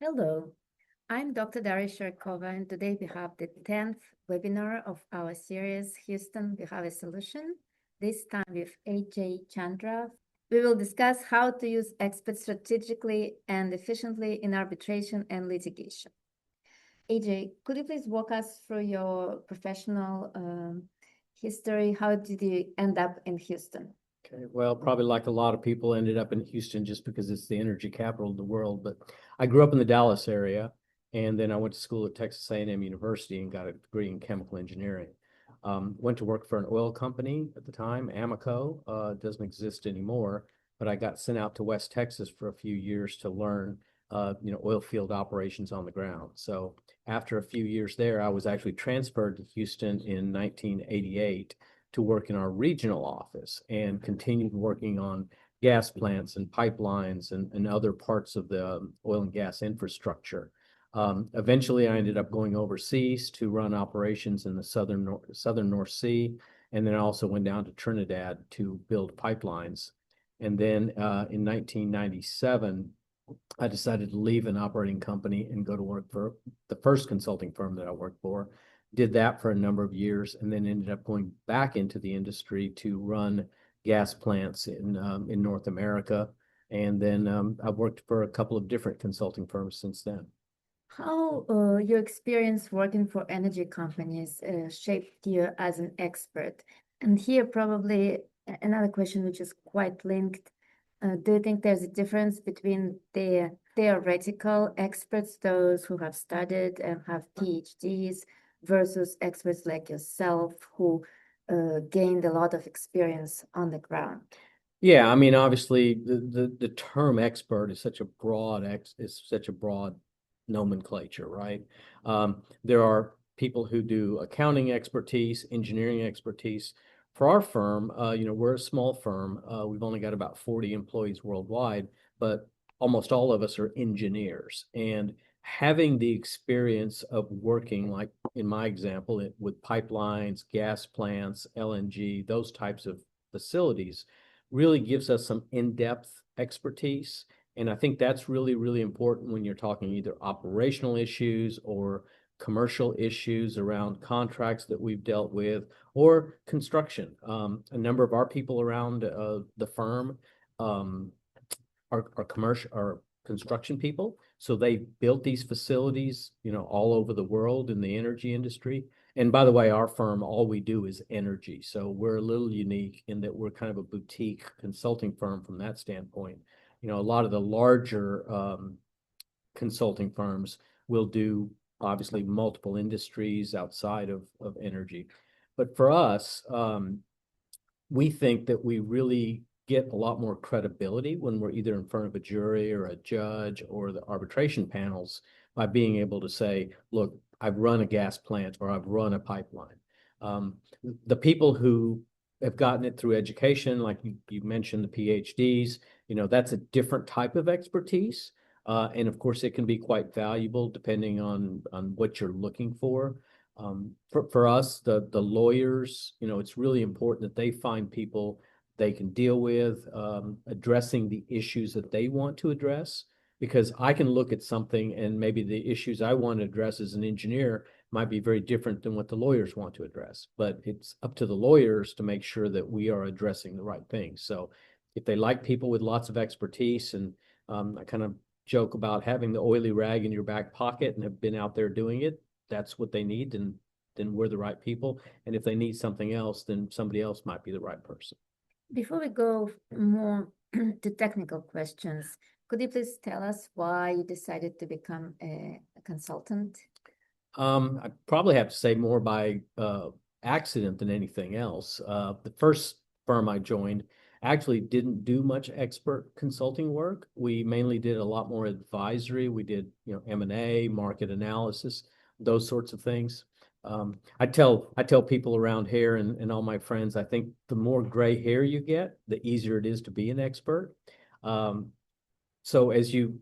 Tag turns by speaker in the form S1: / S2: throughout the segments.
S1: Hello, I'm Dr. Daria Sharkova, and today we have the 10th webinar of our series, Houston, We Have a Solution, this time with Ajey Chandra. We will discuss how to use experts strategically and efficiently in arbitration and litigation. Ajey, could you please walk us through your professional history? How did you end up in Houston?
S2: Okay, well, probably like a lot of people ended up in Houston just because it's the energy capital of the world. But I grew up in the Dallas area, and then I went to school at Texas A&M University and got a degree in chemical engineering. Went to work for an oil company at the time, Amoco. Doesn't exist anymore, but I got sent out to West Texas for a few years to learn, oil field operations on the ground. So after a few years there, I was actually transferred to Houston in 1988 to work in our regional office and continued working on gas plants and pipelines and other parts of the oil and gas infrastructure. Eventually, I ended up going overseas to run operations in the southern North Sea, and then I also went down to Trinidad to build pipelines. And then in 1997, I decided to leave an operating company and go to work for the first consulting firm that I worked for. Did that for a number of years, and then ended up going back into the industry to run gas plants in North America. And then I've worked for a couple of different consulting firms since then.
S1: How your experience working for energy companies shaped you as an expert? And here probably another question which is quite linked. Do you think there's a difference between the theoretical experts, those who have studied and have PhDs, versus experts like yourself who gained a lot of experience on the ground?
S2: Yeah, I mean, obviously, the term expert is such a broad nomenclature, right? There are people who do accounting expertise, engineering expertise. For our firm, we're a small firm. We've only got about 40 employees worldwide, but almost all of us are engineers. And having the experience of working, like in my example, with pipelines, gas plants, LNG, those types of facilities really gives us some in-depth expertise. And I think that's really, really important when you're talking either operational issues or commercial issues around contracts that we've dealt with or construction. A number of our people around the firm are construction people. So they built these facilities, all over the world in the energy industry. And by the way, our firm, all we do is energy. So we're a little unique in that we're kind of a boutique consulting firm from that standpoint. A lot of the larger consulting firms will do obviously multiple industries outside of energy. But for us, we think that we really get a lot more credibility when we're either in front of a jury or a judge or the arbitration panels by being able to say, look, I've run a gas plant or I've run a pipeline. The people who have gotten it through education, like you mentioned, the PhDs, that's a different type of expertise. And of course, it can be quite valuable depending on what you're looking for. For us, the lawyers, it's really important that they find people they can deal with, addressing the issues that they want to address. Because I can look at something and maybe the issues I want to address as an engineer might be very different than what the lawyers want to address. But it's up to the lawyers to make sure that we are addressing the right things. So if they like people with lots of expertise, and I kind of joke about having the oily rag in your back pocket and have been out there doing it, that's what they need, and then we're the right people. And if they need something else, then somebody else might be the right person.
S1: Before we go more to technical questions, could you please tell us why you decided to become a consultant?
S2: I probably have to say more by accident than anything else. The first firm I joined actually didn't do much expert consulting work. We mainly did a lot more advisory. We did, M&A, market analysis, those sorts of things. I tell people around here and all my friends, I think the more gray hair you get, the easier it is to be an expert. So as you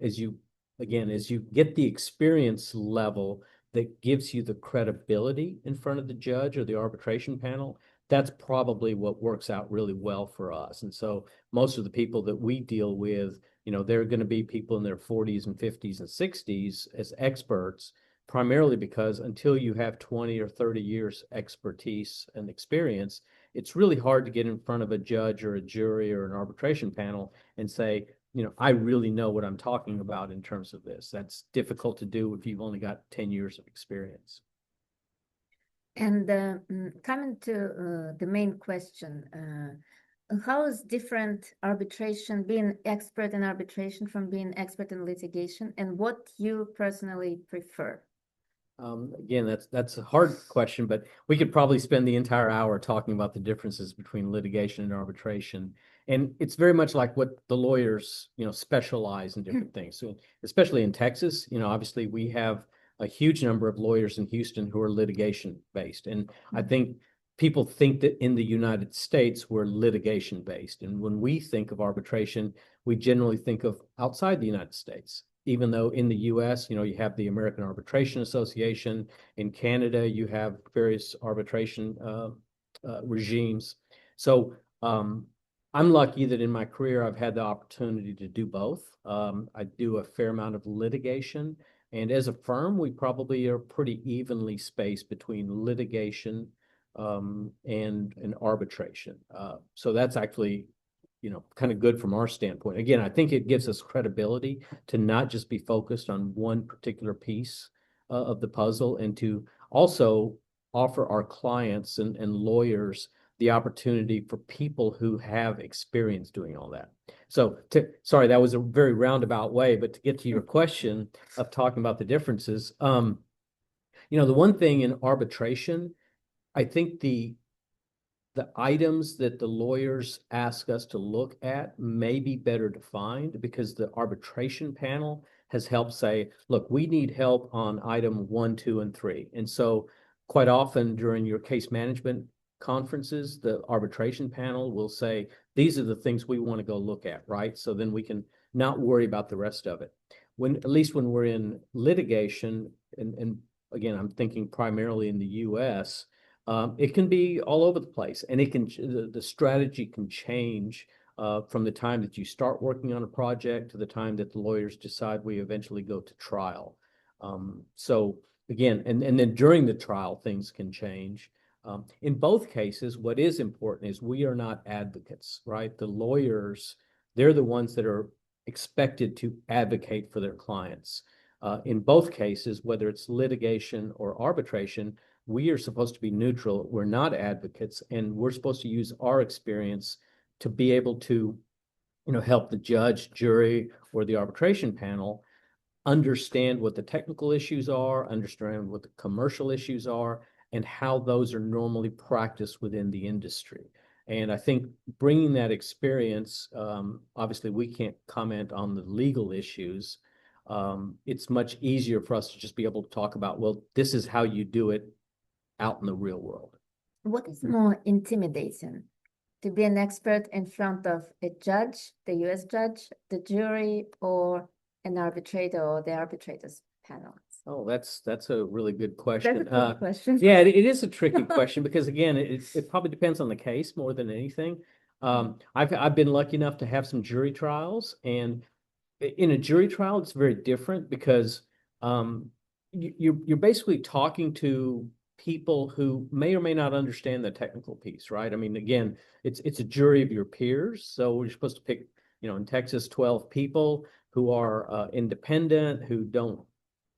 S2: get the experience level that gives you the credibility in front of the judge or the arbitration panel, that's probably what works out really well for us. And so most of the people that we deal with, they're going to be people in their 40s and 50s and 60s as experts, primarily because until you have 20 or 30 years expertise and experience, it's really hard to get in front of a judge or a jury or an arbitration panel and say, I really know what I'm talking about in terms of this. That's difficult to do if you've only got 10 years of experience.
S1: And coming to the main question, how is different arbitration, being expert in arbitration from being expert in litigation, and what you personally prefer?
S2: Again, that's a hard question, but we could probably spend the entire hour talking about the differences between litigation and arbitration. And it's very much like what the lawyers, specialize in different things. So especially in Texas, obviously we have a huge number of lawyers in Houston who are litigation based. And I think people think that in the United States, we're litigation based. And when we think of arbitration, we generally think of outside the United States. Even though in the US, you have the American Arbitration Association. In Canada, you have various arbitration regimes. So I'm lucky that in my career, I've had the opportunity to do both. I do a fair amount of litigation. And as a firm, we probably are pretty evenly spaced between litigation and arbitration. So that's actually kind of good from our standpoint. Again, I think it gives us credibility to not just be focused on one particular piece of the puzzle, and to also offer our clients and lawyers the opportunity for people who have experience doing all that. So sorry, that was a very roundabout way, but to get to your question of talking about the differences, the one thing in arbitration, I think the items that the lawyers ask us to look at may be better defined, because the arbitration panel has helped say, look, we need help on item 1, 2, and 3. And so quite often during your case management conferences, the arbitration panel will say, these are the things we want to go look at, right? So then we can not worry about the rest of it. At least when we're in litigation, and again, I'm thinking primarily in the US, it can be all over the place, and the strategy can change from the time that you start working on a project to the time that the lawyers decide we eventually go to trial. So again, and then during the trial, things can change. In both cases, what is important is we are not advocates, right? The lawyers, they're the ones that are expected to advocate for their clients. In both cases, whether it's litigation or arbitration, we are supposed to be neutral. We're not advocates, and we're supposed to use our experience to be able to, help the judge, jury, or the arbitration panel understand what the technical issues are, understand what the commercial issues are, and how those are normally practiced within the industry. And I think bringing that experience, obviously we can't comment on the legal issues. It's much easier for us to just be able to talk about, well, this is how you do it out in the real world.
S1: What is more intimidating, to be an expert in front of a judge, the US judge, the jury, or an arbitrator or the arbitrators panel?
S2: Oh, that's a really good question.
S1: That's a tricky question.
S2: Yeah, it is a tricky question, because again, it probably depends on the case more than anything. I've been lucky enough to have some jury trials, and in a jury trial, it's very different, because you're basically talking to people who may or may not understand the technical piece, right? I mean, again, it's a jury of your peers. So we're supposed to pick, in Texas, 12 people who are independent, who don't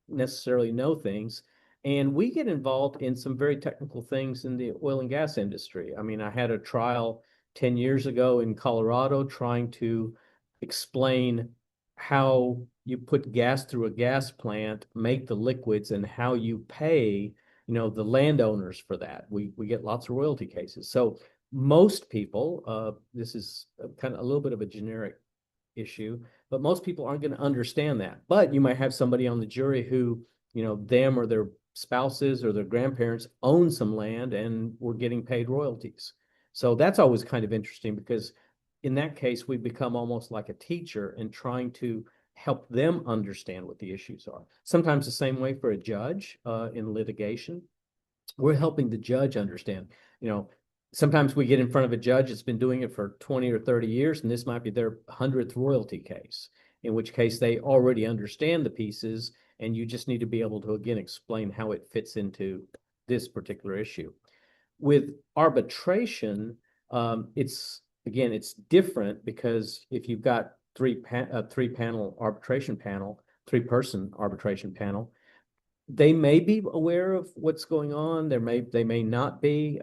S2: necessarily know things. And we get involved in some very technical things in the oil and gas industry. I mean, I had a trial 10 years ago in Colorado trying to explain how you put gas through a gas plant, make the liquids, and how you pay, the landowners for that. We get lots of royalty cases. So most people, this is kind of a little bit of a generic issue, but most people aren't going to understand that. But you might have somebody on the jury who, them or their spouses or their grandparents own some land and were getting paid royalties. So that's always kind of interesting, because in that case, we become almost like a teacher in trying to help them understand what the issues are. Sometimes the same way for a judge in litigation. We're helping the judge understand, sometimes we get in front of a judge that's been doing it for 20 or 30 years, and this might be their 100th royalty case, in which case they already understand the pieces, and you just need to be able to, again, explain how it fits into this particular issue. With arbitration, it's different because if you've got three-person arbitration panel, they may be aware of what's going on. They may not be.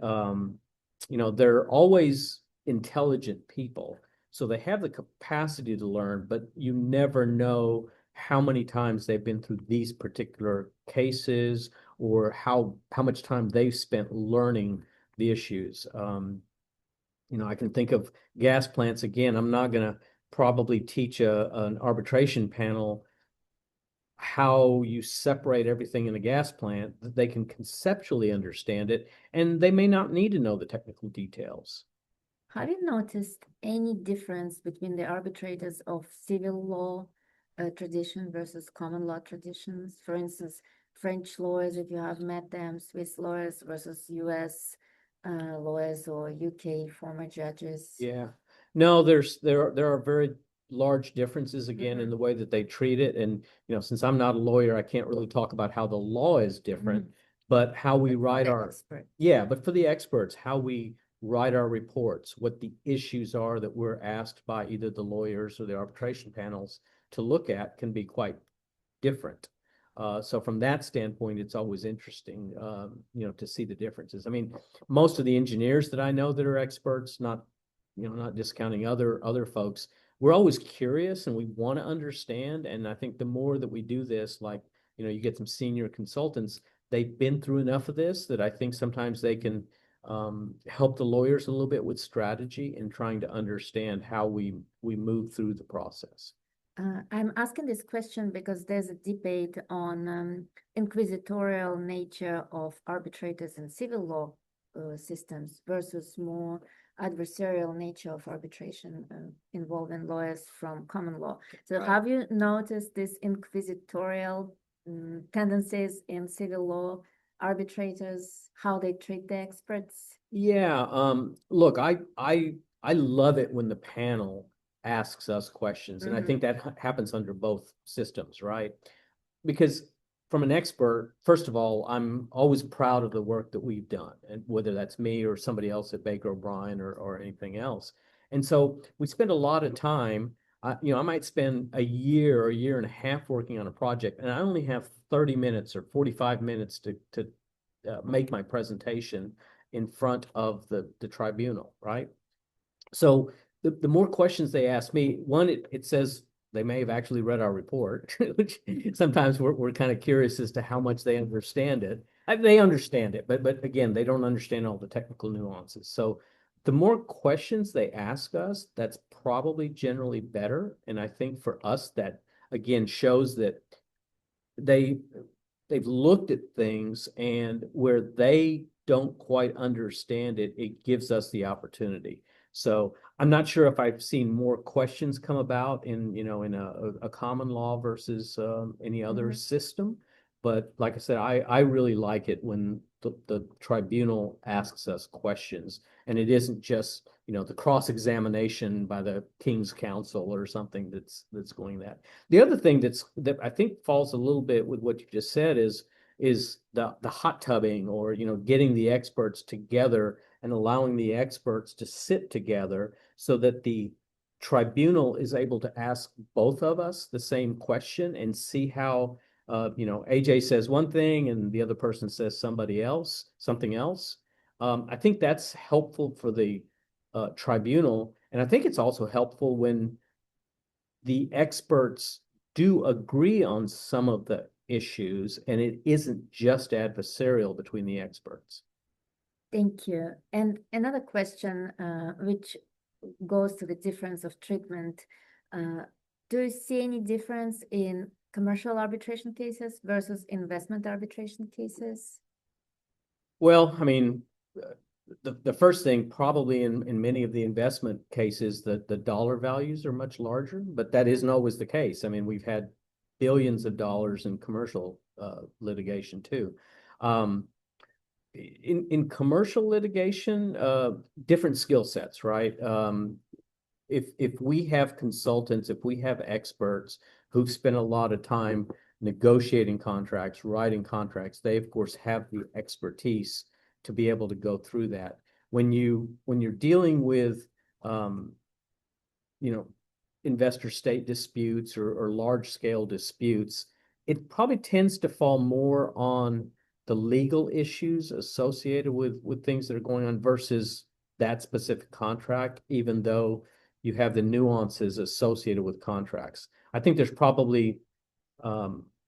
S2: They're always intelligent people, so they have the capacity to learn, but you never know how many times they've been through these particular cases or how much time they've spent learning the issues. I can think of gas plants again. I'm not going to probably teach an arbitration panel how you separate everything in a gas plant, that they can conceptually understand it, and they may not need to know the technical details.
S1: Have you noticed any difference between the arbitrators of civil law tradition versus common law traditions? For instance, French lawyers, if you have met them, Swiss lawyers versus US lawyers or UK former judges.
S2: Yeah. No, there are very large differences again in the way that they treat it. And, since I'm not a lawyer, I can't really talk about how the law is different, but how we write but for the experts, how we write our reports, what the issues are that we're asked by either the lawyers or the arbitration panels to look at can be quite different. So from that standpoint, it's always interesting, to see the differences. I mean, most of the engineers that I know that are experts, not discounting other folks, we're always curious and we want to understand. And I think the more that we do this, like, you get some senior consultants, they've been through enough of this that I think sometimes they can help the lawyers a little bit with strategy and trying to understand how we move through the process.
S1: I'm asking this question because there's a debate on inquisitorial nature of arbitrators in civil law systems versus more adversarial nature of arbitration involving lawyers from common law. So have you noticed this inquisitorial tendencies in civil law arbitrators, how they treat the experts?
S2: Yeah, look, I love it when the panel asks us questions, and I think that happens under both systems, right? Because from an expert, first of all, I'm always proud of the work that we've done, and whether that's me or somebody else at Baker O'Brien or anything else. And so we spend a lot of time. I might spend a year or a year and a half working on a project, and I only have 30 minutes or 45 minutes to make my presentation in front of the tribunal, right? So the more questions they ask me, one, it says they may have actually read our report, which sometimes we're kind of curious as to how much they understand it. They understand it, but again, they don't understand all the technical nuances. So the more questions they ask us, that's probably generally better. And I think for us, that again shows that they've looked at things, and where they don't quite understand it, it gives us the opportunity. So I'm not sure if I've seen more questions come about in a common law versus any other system. But like I said, I really like it when the tribunal asks us questions, and it isn't just the cross-examination by the King's Counsel or something that's going that. The other thing that I think falls a little bit with what you just said is the hot tubbing, or getting the experts together and allowing the experts to sit together so that the tribunal is able to ask both of us the same question and see how AJ says one thing and the other person says something else. I think that's helpful for the tribunal, and I think it's also helpful when the experts do agree on some of the issues and it isn't just adversarial between the experts.
S1: Thank you. And another question, which goes to the difference of treatment. Do you see any difference in commercial arbitration cases versus investment arbitration cases?
S2: Well, I mean, the first thing, probably in many of the investment cases, the dollar values are much larger, but that isn't always the case. I mean, we've had billions of dollars in commercial litigation too. in commercial litigation, different skill sets, right? If we have consultants, if we have experts who've spent a lot of time negotiating contracts, writing contracts, they of course have the expertise to be able to go through that. When you're dealing with you know, investor state disputes or large scale disputes, it probably tends to fall more on the legal issues associated with things that are going on versus that specific contract, even though you have the nuances associated with contracts. I think there's probably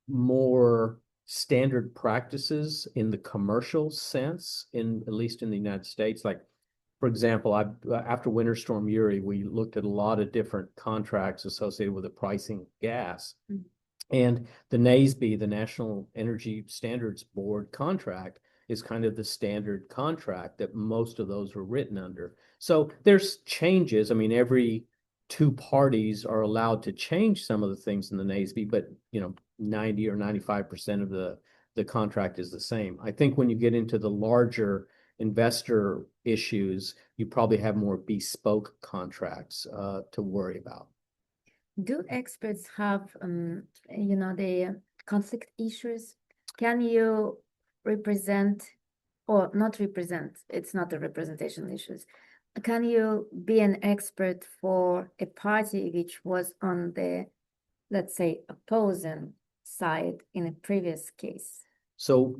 S2: more standard practices in the commercial sense, at least in the United States. Like, for example, after Winter Storm Uri, we looked at a lot of different contracts associated with the pricing of gas. Mm-hmm. And the NASB, the National Energy Standards Board contract, is kind of the standard contract that most of those were written under. So there's changes. I mean, every two parties are allowed to change some of the things in the NASB, but 90 or 95% of the contract is the same. I think when you get into the larger investor issues, you probably have more bespoke contracts to worry about.
S1: Do experts have, the conflict issues? Can you represent or not represent? It's not the representation issues. Can you be an expert for a party which was on the, let's say, opposing side in a previous case?
S2: So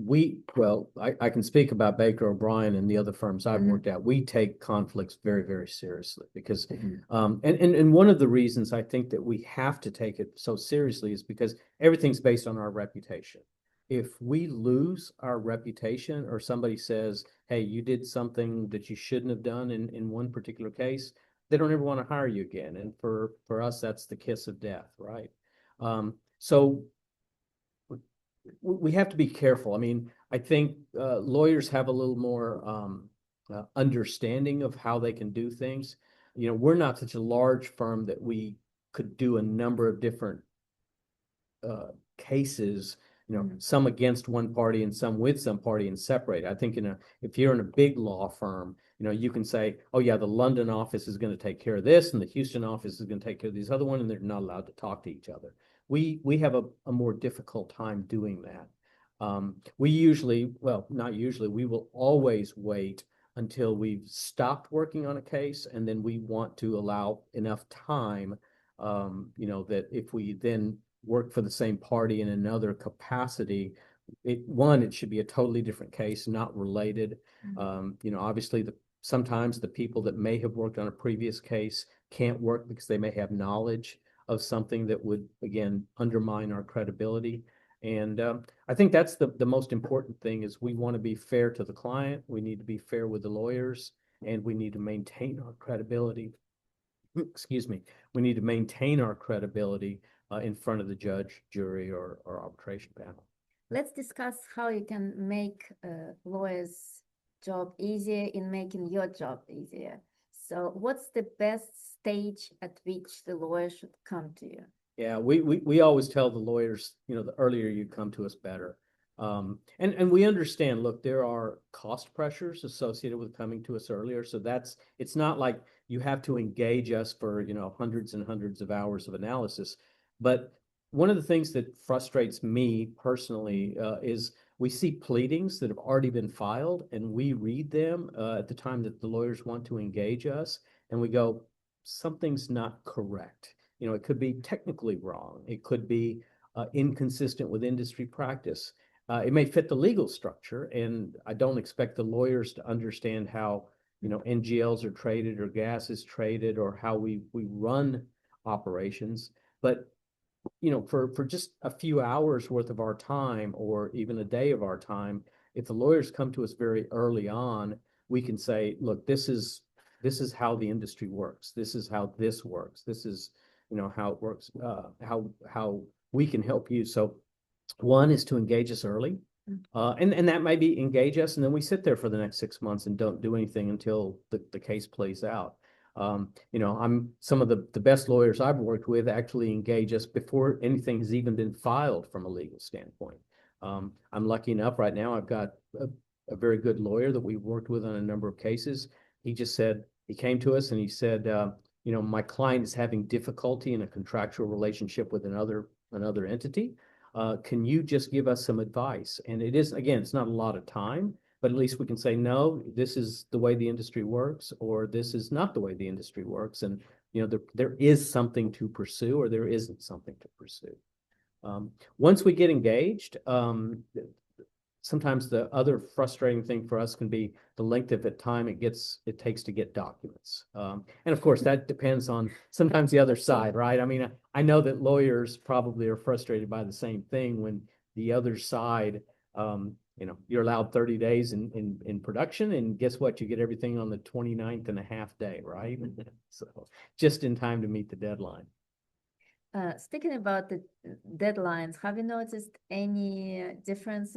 S2: I can speak about Baker O'Brien and the other firms I've worked at. We take conflicts very, very seriously because, and one of the reasons I think that we have to take it so seriously is because everything's based on our reputation. If we lose our reputation or somebody says, hey, you did something that you shouldn't have done in one particular case, they don't ever want to hire you again. And for us, that's the kiss of death, right? So we have to be careful. I mean, I think lawyers have a little more understanding of how they can do things. We're not such a large firm that we could do a number of different cases, some against one party and some with some party and separate. I think if you're in a big law firm, you can say, oh yeah, the London office is going to take care of this and the Houston office is going to take care of these other one, and they're not allowed to talk to each other. We have a more difficult time doing that. We usually, well, not usually, we will always wait until we've stopped working on a case, and then we want to allow enough time, that if we then work for the same party in another capacity, it should be a totally different case, not related. Obviously sometimes the people that may have worked on a previous case can't work because they may have knowledge of something that would, again, undermine our credibility. And I think that's the most important thing is we want to be fair to the client. We need to be fair with the lawyers, and we need to maintain our credibility. Excuse me. We need to maintain our credibility in front of the judge, jury, or arbitration panel.
S1: Let's discuss how you can make a lawyer's job easier in making your job easier. So what's the best stage at which the lawyer should come to you?
S2: Yeah, we always tell the lawyers, the earlier you come to us, better. And we understand, look, there are cost pressures associated with coming to us earlier. So it's not like you have to engage us for, hundreds and hundreds of hours of analysis. But one of the things that frustrates me personally is we see pleadings that have already been filed, and we read them at the time that the lawyers want to engage us, and we go, something's not correct. It could be technically wrong. It could be inconsistent with industry practice. It may fit the legal structure, and I don't expect the lawyers to understand how, NGLs are traded or gas is traded or how we run operations. But for just a few hours worth of our time or even a day of our time, if the lawyers come to us very early on, we can say, look, this is how the industry works. This is how this works. This is, how it works, how we can help you. So one is to engage us early. And that might be engage us, and then we sit there for the next 6 months and don't do anything until the case plays out. Some of the best lawyers I've worked with actually engage us before anything has even been filed from a legal standpoint. I'm lucky enough right now, I've got a very good lawyer that we worked with on a number of cases. He just said, he came to us and he said, my client is having difficulty in a contractual relationship with another entity. Can you just give us some advice? And it is, again, it's not a lot of time, but at least we can say, no, this is the way the industry works, or this is not the way the industry works. And, there is something to pursue, or there isn't something to pursue. Once we get engaged, sometimes the other frustrating thing for us can be the length of the time it takes to get documents. And of course, that depends on sometimes the other side, right? I mean, I know that lawyers probably are frustrated by the same thing when the other side, you're allowed 30 days in production, and guess what? You get everything on the 29th and a half day, right? So just in time to meet the deadline.
S1: Speaking about the deadlines, have you noticed any difference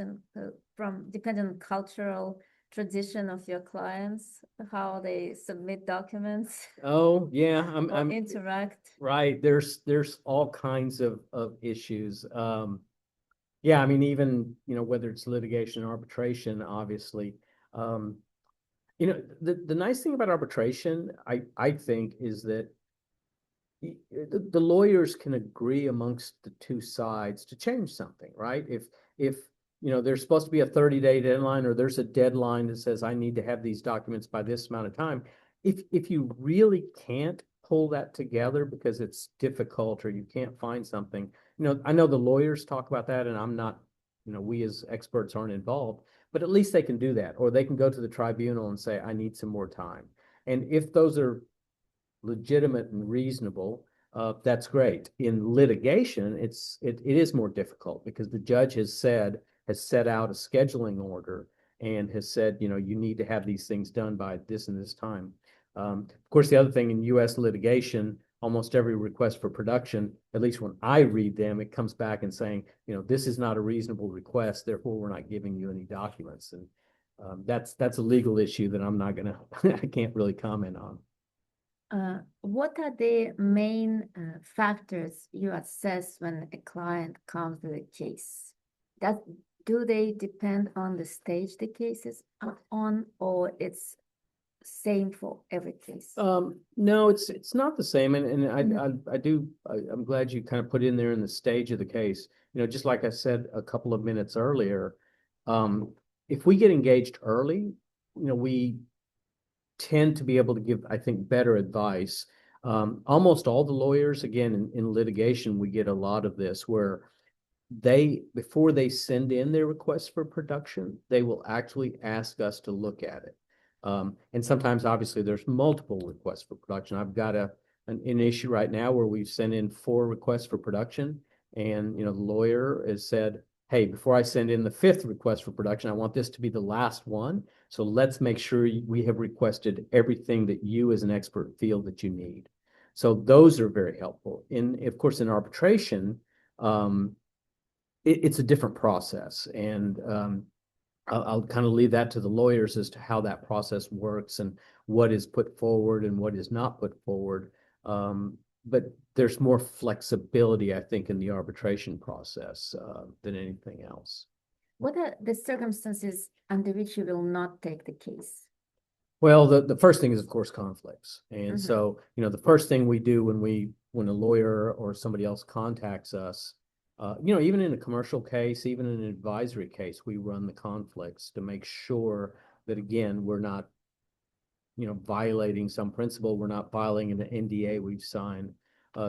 S1: from depending on cultural tradition of your clients, how they submit documents?
S2: Oh yeah,
S1: I'm interact.
S2: Right. There's all kinds of issues. Yeah, I mean, even whether it's litigation or arbitration, obviously. The nice thing about arbitration, I think, is that the lawyers can agree amongst the two sides to change something, right? If there's supposed to be a 30-day deadline, or there's a deadline that says I need to have these documents by this amount of time, if you really can't pull that together because it's difficult or you can't find something, I know the lawyers talk about that, and I'm not, we as experts aren't involved, but at least they can do that, or they can go to the tribunal and say, I need some more time. And if those are legitimate and reasonable, that's great. In litigation, it is more difficult because the judge has set out a scheduling order and has said, you need to have these things done by this and this time. Of course, the other thing in U.S. litigation, almost every request for production, at least when I read them, it comes back and saying, this is not a reasonable request, therefore we're not giving you any documents. And that's a legal issue that I can't really comment on.
S1: What are the main factors you assess when a client comes with a case? Do they depend on the stage the case is on, or it's same for every case?
S2: No, it's not the same, and I'm glad you kind of put in there in the stage of the case. Just like I said a couple of minutes earlier, if we get engaged early, we tend to be able to give, I think, better advice. Almost all the lawyers, again, in litigation, we get a lot of this where before they send in their request for production, they will actually ask us to look at it. And sometimes, obviously, there's multiple requests for production. I've got an issue right now where we've sent in 4 requests for production, and the lawyer has said, hey, before I send in the 5th request for production, I want this to be the last one. So let's make sure we have requested everything that you as an expert feel that you need. So those are very helpful. Of course, in arbitration, it's a different process. And I'll kind of leave that to the lawyers as to how that process works and what is put forward and what is not put forward. But there's more flexibility, I think, in the arbitration process than anything else.
S1: What are the circumstances under which you will not take the case?
S2: Well, the first thing is, of course, conflicts. And so, the first thing we do when a lawyer or somebody else contacts us, even in a commercial case, even in an advisory case, we run the conflicts to make sure that, again, we're not, violating some principle. We're not violating an NDA we've signed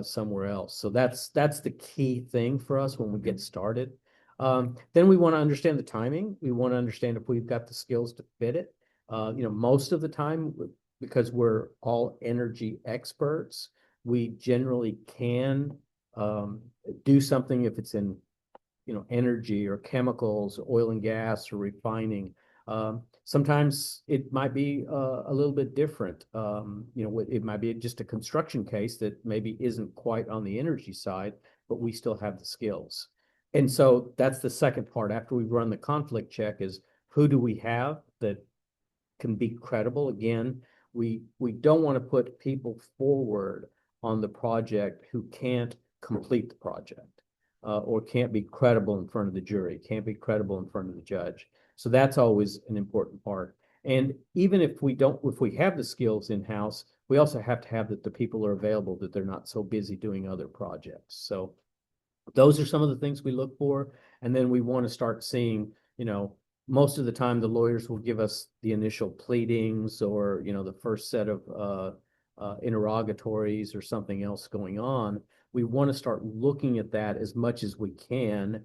S2: somewhere else. So that's the key thing for us when we get started. Then we want to understand the timing. We want to understand if we've got the skills to fit it. Most of the time, because we're all energy experts, we generally can do something if it's in, energy or chemicals, oil and gas, or refining. Sometimes it might be a little bit different. It might be just a construction case that maybe isn't quite on the energy side, but we still have the skills. And so that's the second part. After we run the conflict check is who do we have that can be credible? Again, we don't want to put people forward on the project who can't complete the project or can't be credible in front of the jury, can't be credible in front of the judge. So that's always an important part. And even if we have the skills in-house, we also have to have that the people are available, that they're not so busy doing other projects. So those are some of the things we look for. And then we want to start seeing, most of the time the lawyers will give us the initial pleadings or, the first set of interrogatories or something else going on. We want to start looking at that as much as we can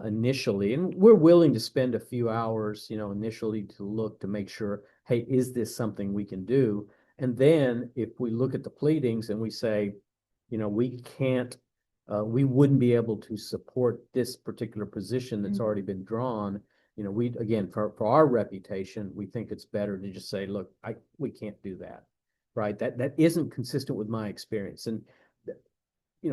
S2: initially. And we're willing to spend a few hours, initially to look to make sure, hey, is this something we can do? And then if we look at the pleadings and we say, we can't, we wouldn't be able to support this particular position that's already been drawn. We, again, for our reputation, we think it's better to just say, look, we can't do that, right? That isn't consistent with my experience. And,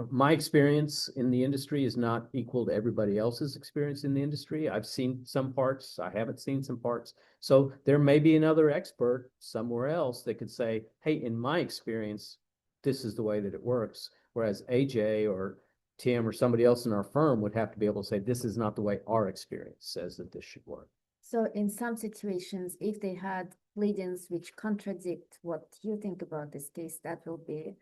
S2: my experience in the industry is not equal to everybody else's experience in the industry. I've seen some parts, I haven't seen some parts. So there may be another expert somewhere else that could say, hey, in my experience, this is the way that it works. Whereas AJ or Tim or somebody else in our firm would have to be able to say, this is not the way our experience says that this should work.
S1: So in some situations, if they had pleadings which contradict what you think about this case, that will be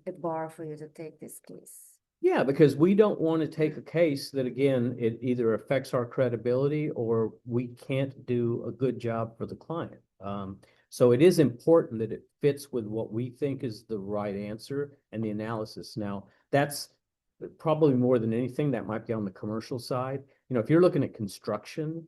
S1: a bar for you to take this case.
S2: Yeah, because we don't want to take a case that, again, it either affects our credibility or we can't do a good job for the client. So it is important that it fits with what we think is the right answer and the analysis. Now, that's probably more than anything that might be on the commercial side. If you're looking at construction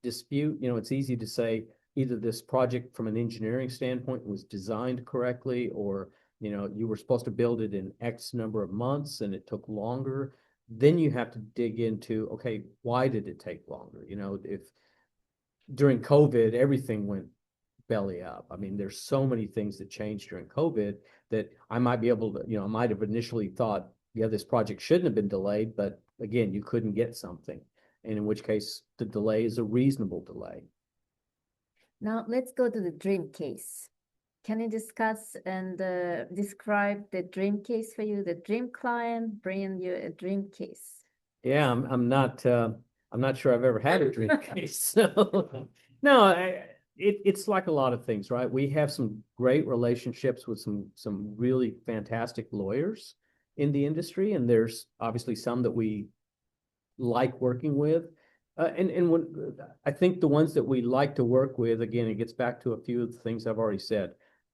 S2: dispute, it's easy to say either this project from an engineering standpoint was designed correctly, or you were supposed to build it in X number of months and it took longer. Then you have to dig into, okay, why did it take longer? If during COVID, everything went belly up. I mean, there's so many things that changed during COVID that I might be able to, I might have initially thought, yeah, this project shouldn't have been delayed, but again, you couldn't get something. And in which case the delay is a reasonable delay.
S1: Now let's go to the dream case. Can you discuss and describe the dream case for you, the dream client bringing you a dream case?
S2: Yeah, I'm not sure I've ever had a dream case. So no, it's like a lot of things, right? We have some great relationships with some really fantastic lawyers in the industry, and there's obviously some that we like working with. And when I think the ones that we like to work with, again, it gets back to a few of the things I've already said.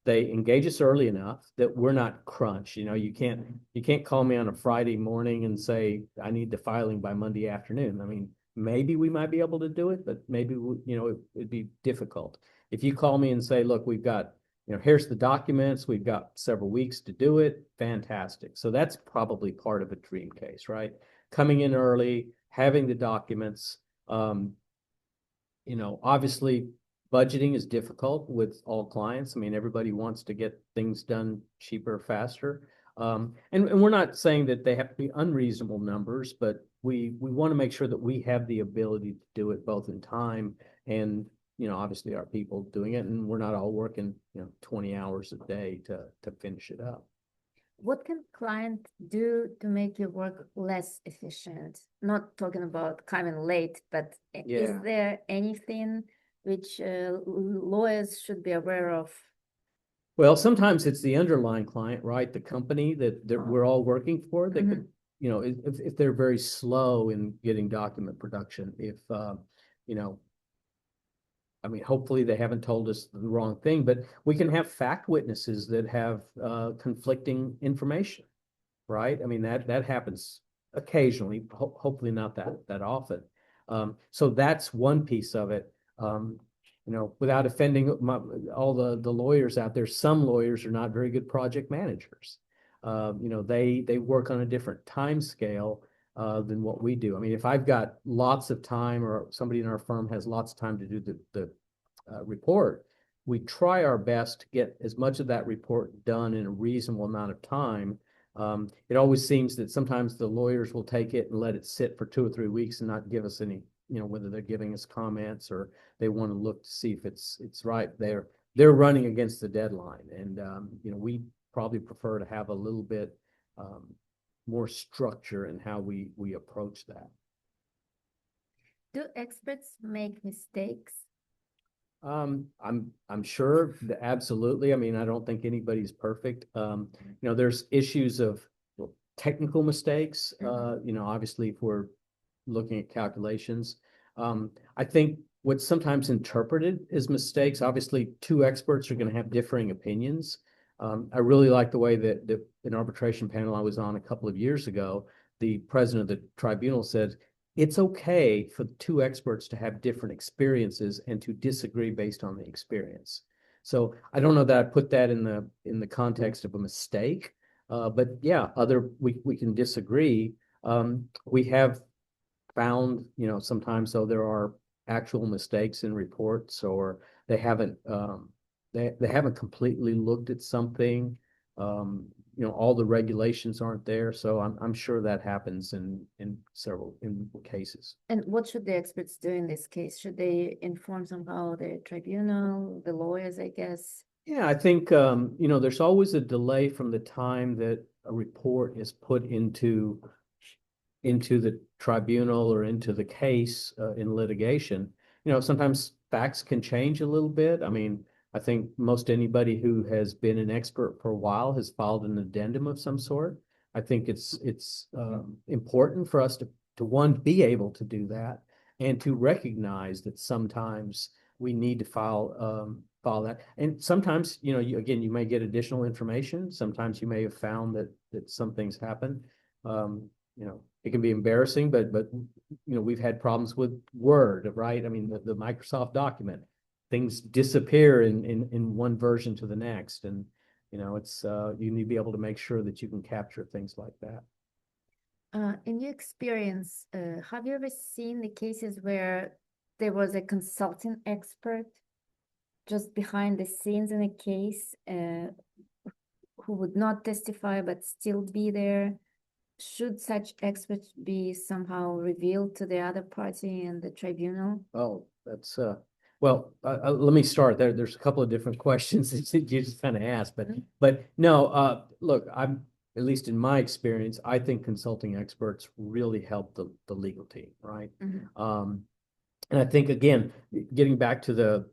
S2: They engage us early enough that we're not crunched. You can't call me on a Friday morning and say, I need the filing by Monday afternoon. I mean, maybe we might be able to do it, but maybe, it'd be difficult. If you call me and say, look, we've got, here's the documents, we've got several weeks to do it, fantastic. So that's probably part of a dream case, right? Coming in early, having the documents. Obviously budgeting is difficult with all clients. I mean, everybody wants to get things done cheaper, faster. And we're not saying that they have to be unreasonable numbers, but we want to make sure that we have the ability to do it both in time and, obviously our people doing it. And we're not all working, 20 hours a day to finish it up.
S1: What can client do to make your work less efficient? Not talking about coming late, but is there anything which lawyers should be aware of?
S2: Well, sometimes it's the underlying client, right? The company that we're all working for. They could, if they're very slow in getting document production, if, I mean, hopefully they haven't told us the wrong thing, but we can have fact witnesses that have conflicting information, right? I mean, that happens occasionally, hopefully not that often. So that's one piece of it. Without offending all the lawyers out there, some lawyers are not very good project managers. They work on a different time scale than what we do. I mean, if I've got lots of time or somebody in our firm has lots of time to do the report, we try our best to get as much of that report done in a reasonable amount of time. It always seems that sometimes the lawyers will take it and let it sit for 2 or 3 weeks and not give us any, whether they're giving us comments or they want to look to see if it's right. They're running against the deadline, and we probably prefer to have a little bit more structure in how we approach that.
S1: Do experts make mistakes?
S2: I'm sure that absolutely. I mean, I don't think anybody's perfect. There's issues of technical mistakes. Obviously, if we're looking at calculations, I think what's sometimes interpreted as mistakes. Obviously, two experts are going to have differing opinions. I really like the way that an arbitration panel I was on a couple of years ago, the president of the tribunal said, it's okay for the two experts to have different experiences and to disagree based on the experience. So I don't know that I put that in the context of a mistake, but yeah, we can disagree. We have found, sometimes though there are actual mistakes in reports, or they haven't they haven't completely looked at something. All the regulations aren't there, so I'm sure that happens in several cases.
S1: And what should the experts do in this case? Should they inform somehow the tribunal, the lawyers, I guess?
S2: Yeah, I think there's always a delay from the time that a report is put into the tribunal or into the case in litigation. Sometimes facts can change a little bit. I mean, I think most anybody who has been an expert for a while has filed an addendum of some sort. I think it's important for us to one, be able to do that, and to recognize that sometimes we need to file that. And sometimes, you may get additional information. Sometimes you may have found that some things happen. It can be embarrassing, but we've had problems with Word, right? I mean, the Microsoft document, things disappear in one version to the next, and it's you need to be able to make sure that you can capture things like that.
S1: In your experience, have you ever seen the cases where there was a consulting expert just behind the scenes in a case, who would not testify but still be there? Should such experts be somehow revealed to the other party in the tribunal?
S2: Oh, that's well, let me start there. There's a couple of different questions that you just kind of asked, but no, look, I'm at least in my experience, I think consulting experts really help the legal team, right? And I think again, getting back to the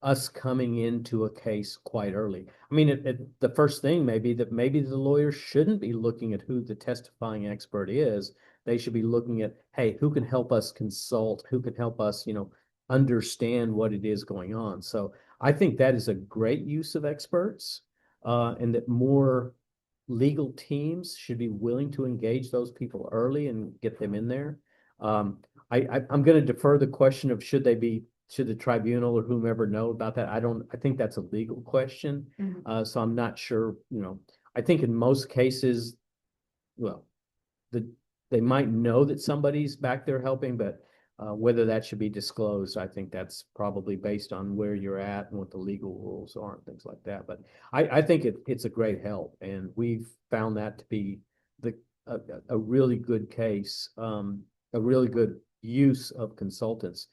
S2: us coming into a case quite early. I mean, the first thing may be that maybe the lawyer shouldn't be looking at who the testifying expert is. They should be looking at, hey, who can help us consult? Who can help us, understand what it is going on? So I think that is a great use of experts, and that more legal teams should be willing to engage those people early and get them in there. I'm going to defer the question of should the tribunal or whomever know about that? I think that's a legal question. So I'm not sure, I think in most cases, well, they might know that somebody's back there helping, but whether that should be disclosed, I think that's probably based on where you're at and what the legal rules are and things like that. But I think it's a great help, and we've found that to be a really good case, a really good use of consultants.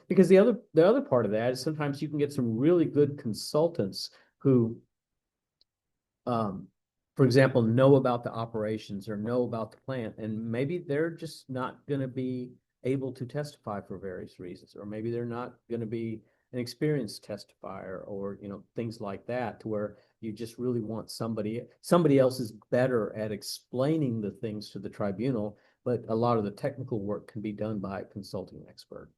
S2: Because the other part of that is sometimes you can get some really good consultants who, for example, know about the operations or know about the plant, and maybe they're just not going to be able to testify for various reasons, or maybe they're not going to be an experienced testifier, or things like that, to where you just really want somebody else is better at explaining the things to the tribunal, but a lot of the technical work can be done by a consulting expert.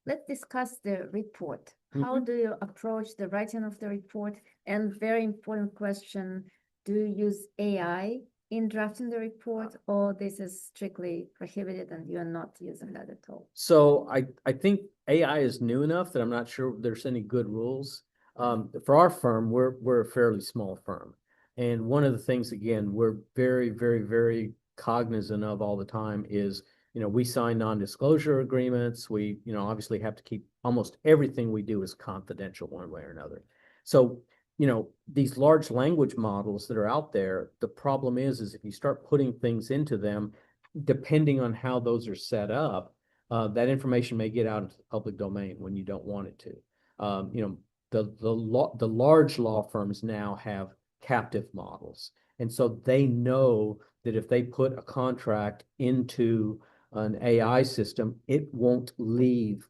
S1: Let's discuss the report. How do you approach the writing of the report? And very important question, do you use AI in drafting the report, or this is strictly prohibited and you're not using that at all?
S2: So I think AI is new enough that I'm not sure there's any good rules. For our firm, we're a fairly small firm. And one of the things, again, we're very, very, very cognizant of all the time is, we sign non-disclosure agreements. We, obviously have to keep almost everything we do is confidential one way or another. So, these large language models that are out there, the problem is if you start putting things into them, depending on how those are set up, that information may get out into the public domain when you don't want it to. The large law firms now have captive models, and so they know that if they put a contract into an AI system, it won't leave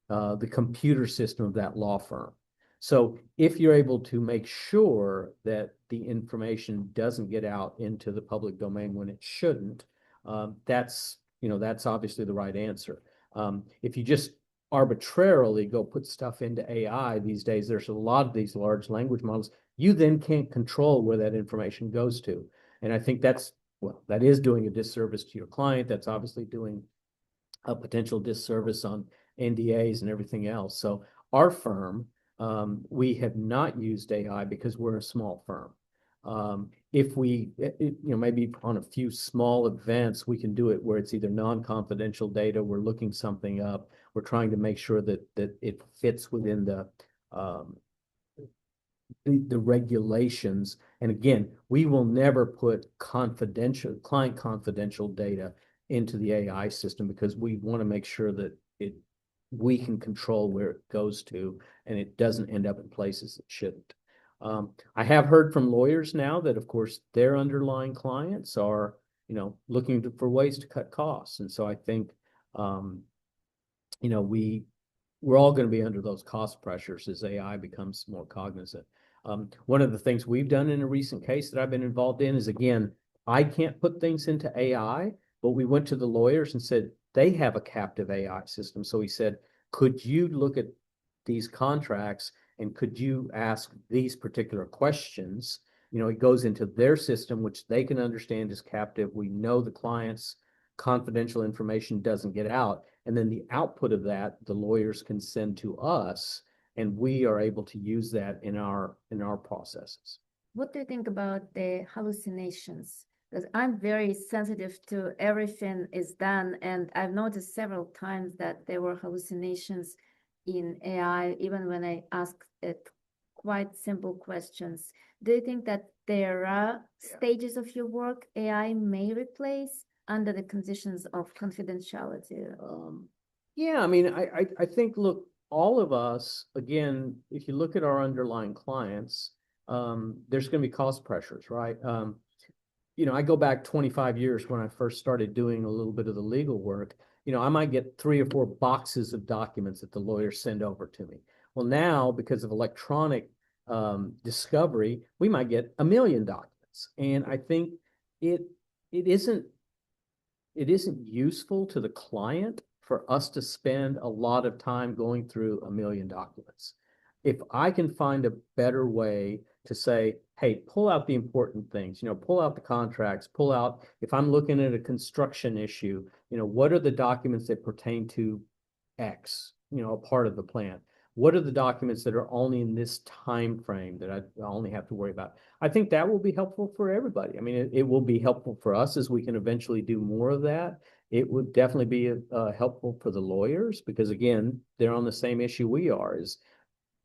S2: the computer system of that law firm. So if you're able to make sure that the information doesn't get out into the public domain when it shouldn't, that's obviously the right answer. If you just arbitrarily go put stuff into AI these days, there's a lot of these large language models, you then can't control where that information goes to. And I think that is doing a disservice to your client. That's obviously doing a potential disservice on NDAs and everything else. So our firm, we have not used AI because we're a small firm. If we, maybe on a few small events, we can do it where it's either non-confidential data, we're looking something up, we're trying to make sure that it fits within the regulations. And again, we will never put client confidential data into the AI system because we want to make sure that we can control where it goes to and it doesn't end up in places it shouldn't. I have heard from lawyers now that, of course, their underlying clients are, looking for ways to cut costs. And so I think, we're all going to be under those cost pressures as AI becomes more cognizant. One of the things we've done in a recent case that I've been involved in is, again, I can't put things into AI, but we went to the lawyers and said, they have a captive AI system. So we said, could you look at these contracts and could you ask these particular questions? It goes into their system, which they can understand is captive. We know the client's confidential information doesn't get out. And then the output of that, the lawyers can send to us, and we are able to use that in our processes.
S1: What do you think about the hallucinations? Because I'm very sensitive to everything is done, and I've noticed several times that there were hallucinations in AI, even when I ask it quite simple questions. Do you think that there are stages of your work AI may replace under the conditions of confidentiality?
S2: Yeah, I mean, I think, look, all of us, again, if you look at our underlying clients, there's going to be cost pressures, right? I go back 25 years when I first started doing a little bit of the legal work. I might get 3 or 4 boxes of documents that the lawyers send over to me. Well, now, because of electronic discovery, we might get 1 million documents. And I think it isn't useful to the client for us to spend a lot of time going through 1 million documents. If I can find a better way to say, hey, pull out the important things, pull out the contracts, pull out, if I'm looking at a construction issue, what are the documents that pertain to X, a part of the plan? What are the documents that are only in this time frame that I only have to worry about? I think that will be helpful for everybody. I mean, it will be helpful for us as we can eventually do more of that. It would definitely be helpful for the lawyers because, again, they're on the same issue we are.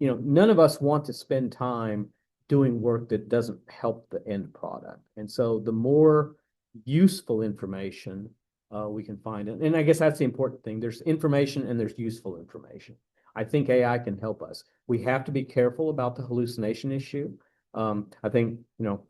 S2: None of us want to spend time doing work that doesn't help the end product. And so the more useful information we can find, and I guess that's the important thing. There's information and there's useful information. I think AI can help us. We have to be careful about the hallucination issue. I think,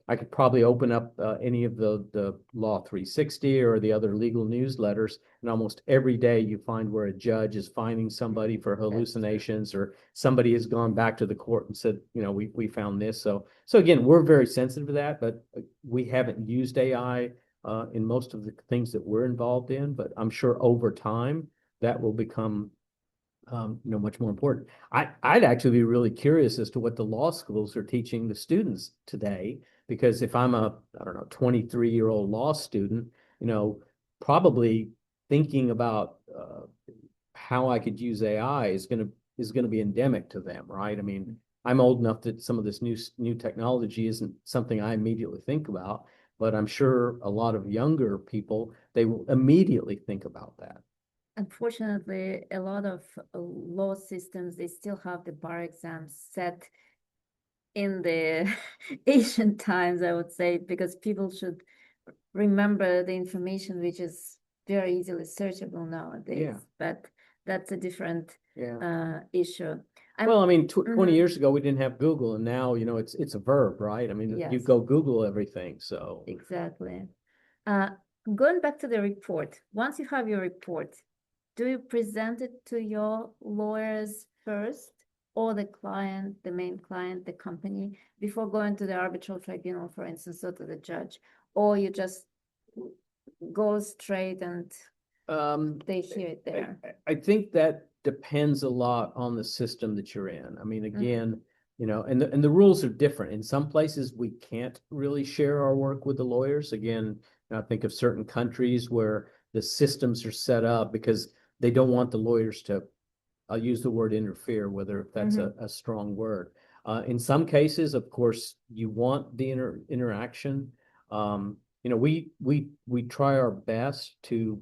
S2: I could probably open up any of the Law 360 or the other legal newsletters, and almost every day you find where a judge is finding somebody for hallucinations or somebody has gone back to the court and said, we found this. So again, we're very sensitive to that, but we haven't used AI in most of the things that we're involved in, but I'm sure over time that will become much more important. I'd actually be really curious as to what the law schools are teaching the students today, because if I'm a, 23-year-old law student, probably thinking about how I could use AI is going to be endemic to them, right? I mean, I'm old enough that some of this new technology isn't something I immediately think about, but I'm sure a lot of younger people, they will immediately think about that.
S1: Unfortunately, a lot of law systems, they still have the bar exams set in the ancient times, I would say, because people should remember the information which is very easily searchable nowadays.
S2: Yeah.
S1: But that's a different issue.
S2: Well, I mean, 20 years ago, we didn't have Google, and now, it's a verb, right? I mean,
S1: Yes.
S2: you go Google everything, so.
S1: Exactly. Going back to the report, once you have your report, do you present it to your lawyers first or the client, the main client, the company, before going to the arbitral tribunal, for instance, or to the judge? Or you just go straight and they hear it there?
S2: I think that depends a lot on the system that you're in. I mean, again, you know, and the rules are different. In some places, we can't really share our work with the lawyers. Again, I think of certain countries where the systems are set up because they don't want the lawyers to, I'll use the word interfere, whether that's a strong word. In some cases, of course, you want the interaction. You know, we try our best to,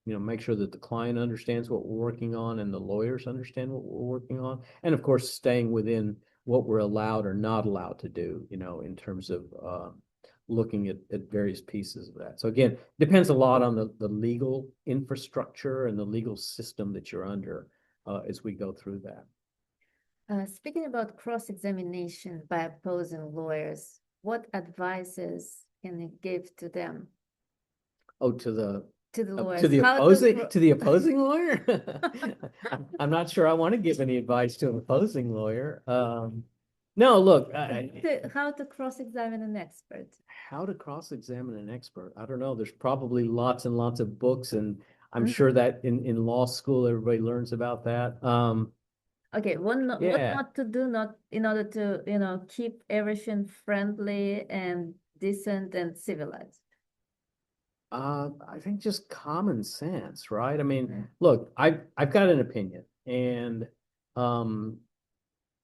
S2: you know, make sure that the client understands what we're working on and the lawyers understand what we're working on. And of course, staying within what we're allowed or not allowed to do, you know, in terms of looking at various pieces of that. So again, depends a lot on the legal infrastructure and the legal system that you're under as we go through that.
S1: Speaking about cross-examination by opposing lawyers, what advices can you give to them?
S2: Oh, to the
S1: lawyers.
S2: To the opposing lawyer? I'm not sure I want to give any advice to an opposing lawyer. No, look,
S1: how to cross-examine an expert.
S2: How to cross-examine an expert? I don't know. There's probably lots and lots of books, and I'm sure that in law school everybody learns about that.
S1: Okay, what not to do, not in order to, you know, keep everything friendly and decent and civilized.
S2: I think just common sense, right? I mean, look, I've got an opinion, and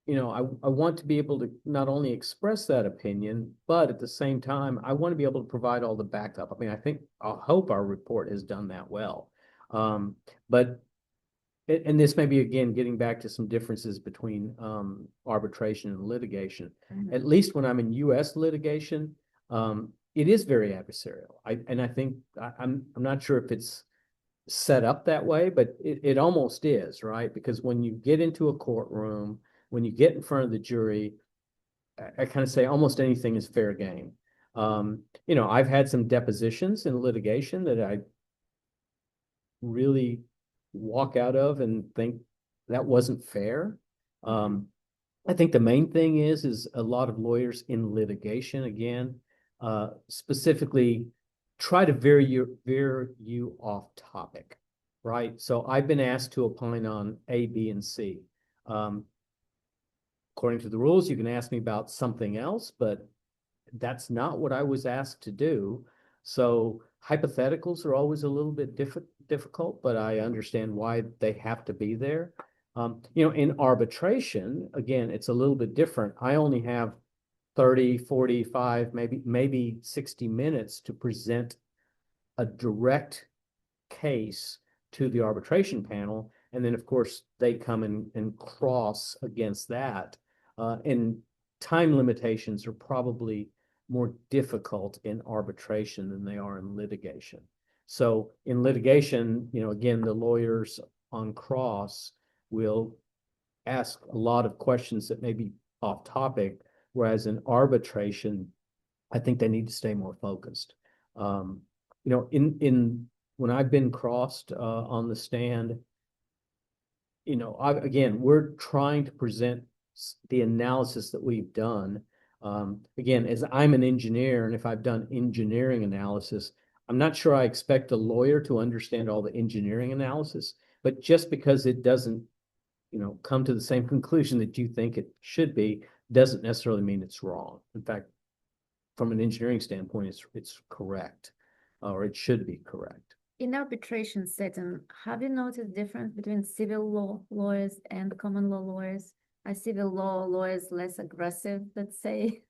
S2: you know, I want to be able to not only express that opinion, but at the same time, I want to be able to provide all the backup. I mean, I hope our report has done that well. But and this may be again getting back to some differences between arbitration and litigation. At least when I'm in U.S. litigation, it is very adversarial. I think I'm not sure if it's set up that way, but it almost is, right? Because when you get into a courtroom, when you get in front of the jury, I kind of say almost anything is fair game. You know, I've had some depositions in litigation that I really walk out of and think that wasn't fair. I think the main thing is a lot of lawyers in litigation, again, specifically try to veer you off topic, right? So I've been asked to opine on A, B, and C. According to the rules, you can ask me about something else, but that's not what I was asked to do. So hypotheticals are always a little bit difficult, but I understand why they have to be there. You know, in arbitration, again, it's a little bit different. I only have 30, 45, maybe 60 minutes to present a direct case to the arbitration panel. And then, of course, they come and cross against that. And time limitations are probably more difficult in arbitration than they are in litigation. So in litigation, you know, again, the lawyers on cross will ask a lot of questions that may be off topic, whereas in arbitration, I think they need to stay more focused. You know, when I've been crossed on the stand, you know, again, we're trying to present the analysis that we've done. Again, as I'm an engineer, and if I've done engineering analysis, I'm not sure I expect a lawyer to understand all the engineering analysis, but just because it doesn't, you know, come to the same conclusion that you think it should be, doesn't necessarily mean it's wrong. In fact, from an engineering standpoint, it's correct, or it should be correct.
S1: In arbitration setting, have you noticed difference between civil law lawyers and common law lawyers? Are civil law lawyers less aggressive, let's say?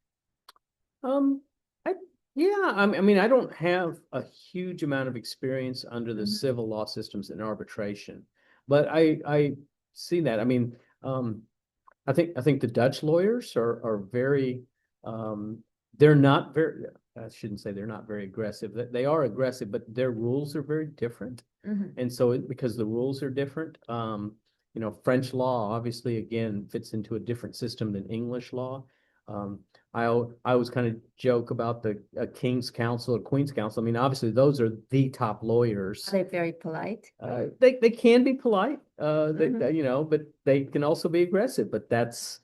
S2: Yeah, I mean, I don't have a huge amount of experience under the civil law systems in arbitration, but I see that. I mean, I think the Dutch lawyers are very, they're not very, I shouldn't say they're not very aggressive. They are aggressive, but their rules are very different. And so because the rules are different, you know, French law obviously, again, fits into a different system than English law. I always kind of joke about the King's Counsel or Queen's Counsel. I mean, obviously those are the top lawyers.
S1: Are they very polite?
S2: They can be polite,
S1: Mhm.
S2: you know, but they can also be aggressive. But that's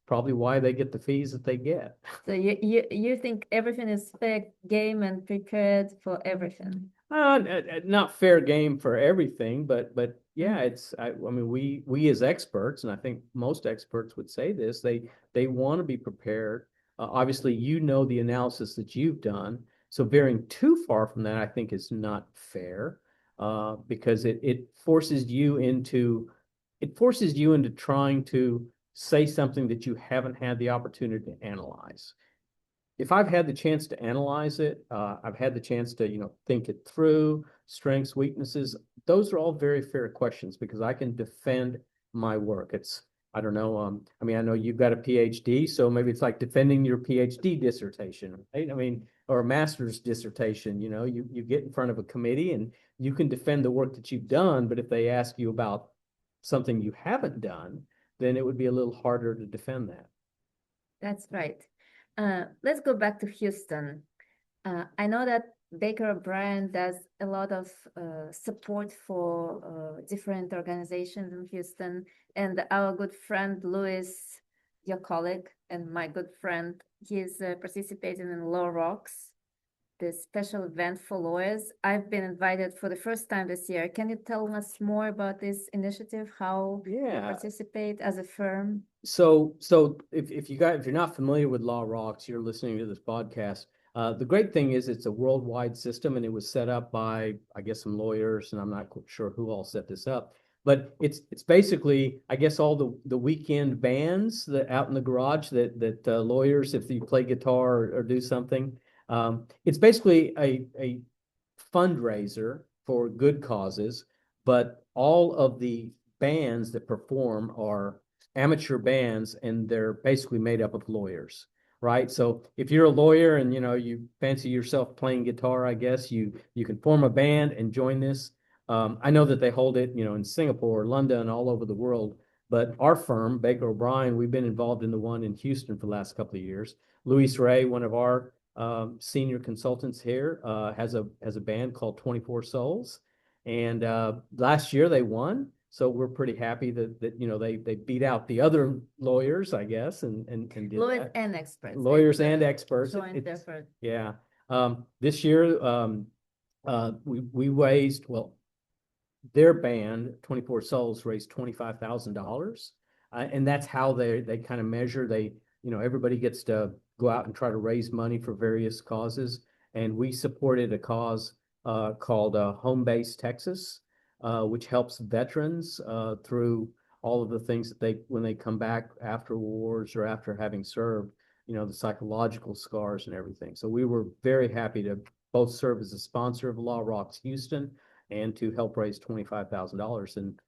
S2: probably why they get the fees that they get.
S1: So you think everything is fair game and prepared for everything?
S2: Not fair game for everything, but yeah,
S1: Mhm.
S2: I mean, we as experts, and I think most experts would say this, they want to be prepared. Obviously, you know the analysis that you've done, so veering too far from that, I think, is not fair, because it forces you into trying to say something that you haven't had the opportunity to analyze. If I've had the chance to analyze it, I've had the chance to, think it through, strengths, weaknesses. Those are all very fair questions because I can defend my work. I don't know. I mean, I know you've got a PhD, so maybe it's like defending your PhD dissertation, right? I mean, or a master's dissertation. You get in front of a committee and you can defend the work that you've done, but if they ask you about something you haven't done, then it would be a little harder to defend that.
S1: That's right. Let's go back to Houston. I know that Baker O'Brien does a lot of support for different organizations in Houston, and our good friend Louis, your colleague and my good friend, he's participating in Law Rocks, this special event for lawyers. I've been invited for the first time this year. Can you tell us more about this initiative, how you
S2: Yeah.
S1: participate as a firm?
S2: So if you're not familiar with Law Rocks, you're listening to this podcast. The great thing is it's a worldwide system, and it was set up by, I guess, some lawyers, and I'm not sure who all set this up. But it's basically, I guess, all the weekend bands that out in the garage that lawyers, if you play guitar or do something, it's basically a fundraiser for good causes. But all of the bands that perform are amateur bands, and they're basically made up of lawyers, right? So if you're a lawyer and you fancy yourself playing guitar, I guess you can form a band and join this. I know that they hold it, in Singapore, London, all over the world. But our firm, Baker O'Brien, we've been involved in the one in Houston for the last couple of years. Luis Ray, one of our senior consultants here, has a band called 24 Souls, and last year they won. So we're pretty happy that they beat out the other lawyers, I guess, and did
S1: Lawyers
S2: that.
S1: and experts.
S2: Lawyers and experts.
S1: Joint effort.
S2: Yeah. This year, we raised, well, their band, 24 Souls, raised $25,000. And that's how they kind of measure. Everybody gets to go out and try to raise money for various causes. And we supported a cause called Home Base Texas, which helps veterans through all of the things that when they come back after wars or after having served, the psychological scars and everything. So we were very happy to both serve as a sponsor of Law Rocks Houston and to help raise $25,000. And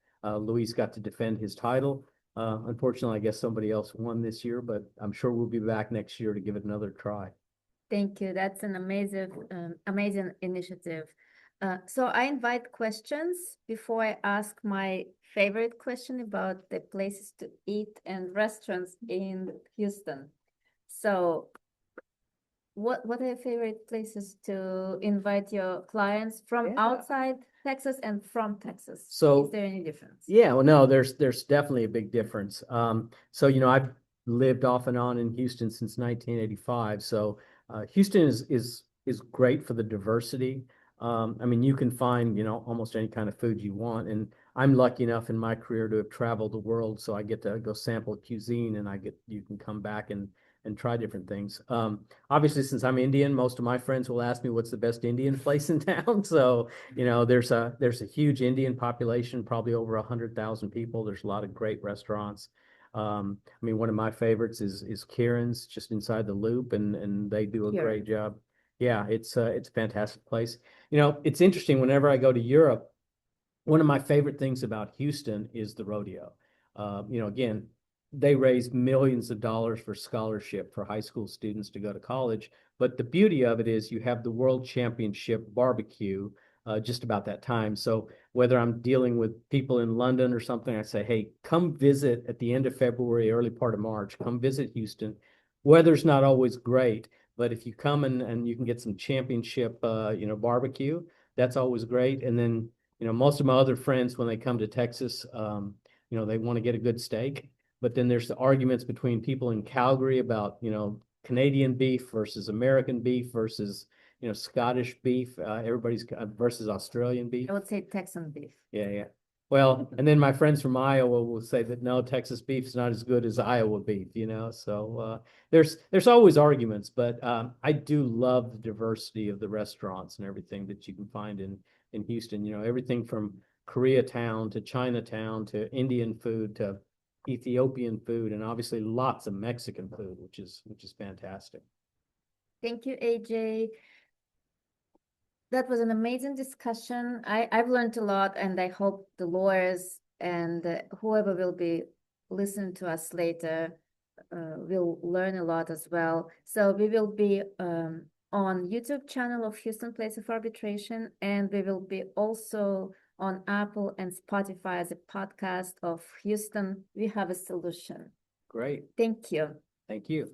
S2: Luis got to defend his title. Unfortunately, I guess somebody else won this year, but I'm sure we'll be back next year to give it another try.
S1: Thank you. That's an amazing initiative. So I invite questions before I ask my favorite question about the places to eat and restaurants in Houston. So what are your favorite places to invite your clients from outside Texas and from Texas?
S2: So
S1: is there any difference?
S2: Yeah, well, no, there's definitely a big difference. So I've lived off and on in Houston since 1985. So Houston is great for the diversity. I mean, you can find almost any kind of food you want, and I'm lucky enough in my career to have traveled the world, so I get to go sample cuisine, and you can come back and try different things. Obviously, since I'm Indian, most of my friends will ask me what's the best Indian place in town. So, there's a huge Indian population, probably over 100,000 people. There's a lot of great restaurants. I mean, one of my favorites is Kieran's, just inside the Loop, and they do a great job. Yeah, it's a fantastic place. It's interesting. Whenever I go to Europe, one of my favorite things about Houston is the rodeo. Again, they raise millions of dollars for scholarship for high school students to go to college. But the beauty of it is you have the World Championship barbecue just about that time. So whether I'm dealing with people in London or something, I say, hey, come visit at the end of February, early part of March, come visit Houston. Weather's not always great, but if you come and you can get some championship, barbecue, that's always great. And then, most of my other friends, when they come to Texas, they want to get a good steak. But then there's the arguments between people in Calgary about, Canadian beef versus American beef versus, Scottish beef. Everybody's versus Australian beef.
S1: I would say Texan beef.
S2: Yeah. Well, and then my friends from Iowa will say that no, Texas beef is not as good as Iowa beef, So there's always arguments, but I do love the diversity of the restaurants and everything that you can find in Houston. Everything from Koreatown to Chinatown to Indian food to Ethiopian food, and obviously lots of Mexican food, which is fantastic.
S1: Thank you, AJ. That was an amazing discussion. I've learned a lot, and I hope the lawyers and whoever will be listening to us later will learn a lot as well. So we will be on YouTube channel of Houston Place of Arbitration, and we will be also on Apple and Spotify as a podcast of Houston. We have a solution.
S2: Great.
S1: Thank you.
S2: Thank you.